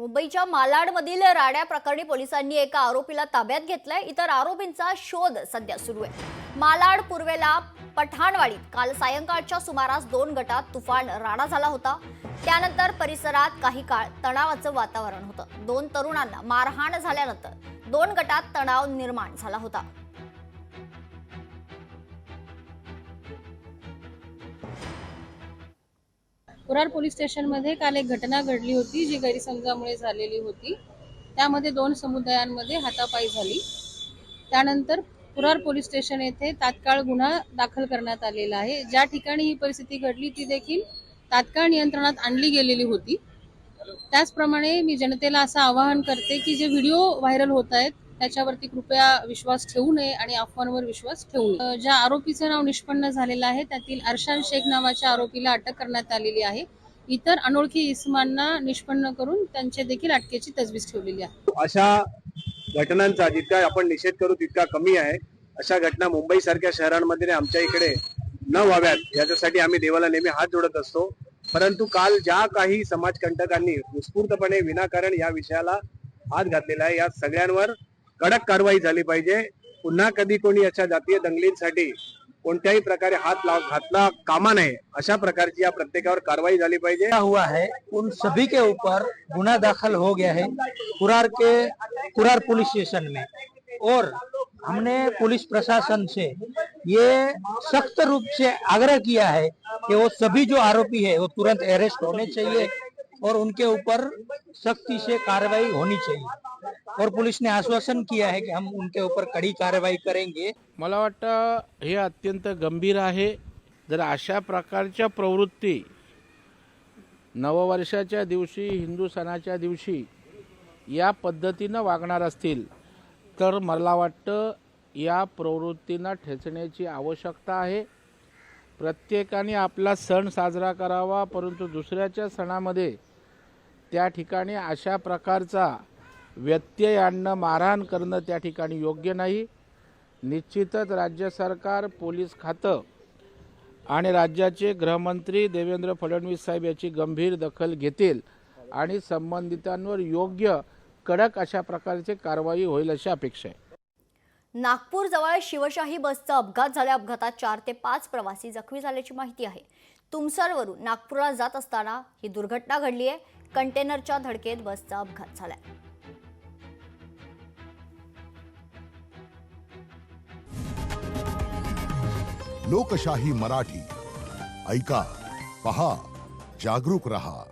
मुंबईच्या मालाडमधील राड्या प्रकरणी पोलिसांनी एका आरोपीला ताब्यात घेतलंय। इतर आरोपींचा शोध सध्या सुरू आहे। मालाड पूर्वेला पठाणवाडीत काल सायंकाळच्या सुमारास 2 गटात तुफान राडा झाला होता। त्यानंतर परिसरात काही काळ तणावाचं वातावरण होतं। 2 तरुणांना मारहाण झाल्यानंतर 2 गटात तणाव निर्माण झाला होता। कुरार पोलीस स्टेशनमध्ये काल एक घटना घडली होती जी गैरसमजामुळे झालेली होती। त्यामध्ये 2 समुदायांमध्ये हातापाई झाली। त्यानंतर कुरार पोलीस स्टेशन येथे तात्काळ गुन्हा दाखल करण्यात आलेला आहे। ज्या ठिकाणी ही परिस्थिती घडली ती देखील तात्काळ नियंत्रणात आणली गेलेली होती। त्याचप्रमाणे मी जनतेला असं आवाहन करते की जे व्हिडिओ व्हायरल होत आहेत त्याच्यावरती कृपया विश्वास ठेवू नये आणि अफवांवर विश्वास ठेवू नये। ज्या आरोपीचं नाव निष्पन्न झालेलं आहे त्यातील अरशान शेख नावाच्या आरोपीला अटक करण्यात आलेली आहे। इतर अनोळखी इसमांना निष्पन्न करून त्यांचे देखील अटकेची तजवीज ठेवलेली आहे। अशा घटनांचा जितका आपण निषेध करू तितका कमी आहे। अशा घटना मुंबई सारख्या शहरांमध्ये आमच्या इकडे न व्हाव्यात याच्यासाठी आम्ही देवाला नेहमी हात जोडत असतो। परंतु काल ज्या काही समाजकंटकांनी उत्स्फूर्तपणे विनाकारण या विषयाला हात घातलेला आहे या सगळ्यांवर कडक कारवाई झाली पाहिजे। पुन्हा कधी कोणी अशा जातीय दंगलींसाठी कोणत्याही प्रकारे हात घातला कामा नये अशा प्रकारची या प्रत्येकावर कारवाई झाली पाहिजे। हुआ है उन सभी के ऊपर गुना दाखल हो गया है कुरार पुलिस स्टेशन में। और हमने पुलिस प्रशासन से ये सख्त रूप से आग्रह किया है कि वो सभी जो आरोपी है वो तुरंत अरेस्ट होने चाहिए और उनके ऊपर सख्ती से कार्रवाई होनी चाहिए। और पुलिस ने आश्वासन किया है कि हम उनके ऊपर कड़ी कार्रवाई करेंगे। मला वाटतं हे अत्यंत गंभीर आहे। जर अशा प्रकारच्या प्रवृत्ती नववर्षाच्या दिवशी हिंदू सणाच्या दिवशी या पद्धतीनं वागणार असतील तर मला वाटतं या प्रवृत्तींना ठेचण्याची आवश्यकता आहे। प्रत्येकाने आपला सण साजरा करावा, परंतु दुसऱ्याच्या सणामध्ये त्या ठिकाणी अशा प्रकारचा व्यत्यय आणणं, मारहाण करणं त्या ठिकाणी योग्य नाही। निश्चितच राज्य सरकार, पोलीस खातं आणि राज्याचे गृहमंत्री देवेंद्र फडणवीस साहेब याची गंभीर दखल घेतील आणि संबंधितांवर योग्य कडक अशा प्रकारची कारवाई होईल अशी अपेक्षा आहे। नागपूर जवळ शिवशाही बसचा अपघात झाला। अपघातात 4 ते 5 प्रवासी जखमी झाल्याची माहिती आहे। तुमसरवरून नागपूरला जात असताना ही दुर्घटना घडली आहे। कंटेनरच्या धडकेत बसचा अपघात झाला। लोकशाही मराठी ऐका, पहा, जागरूक रहा।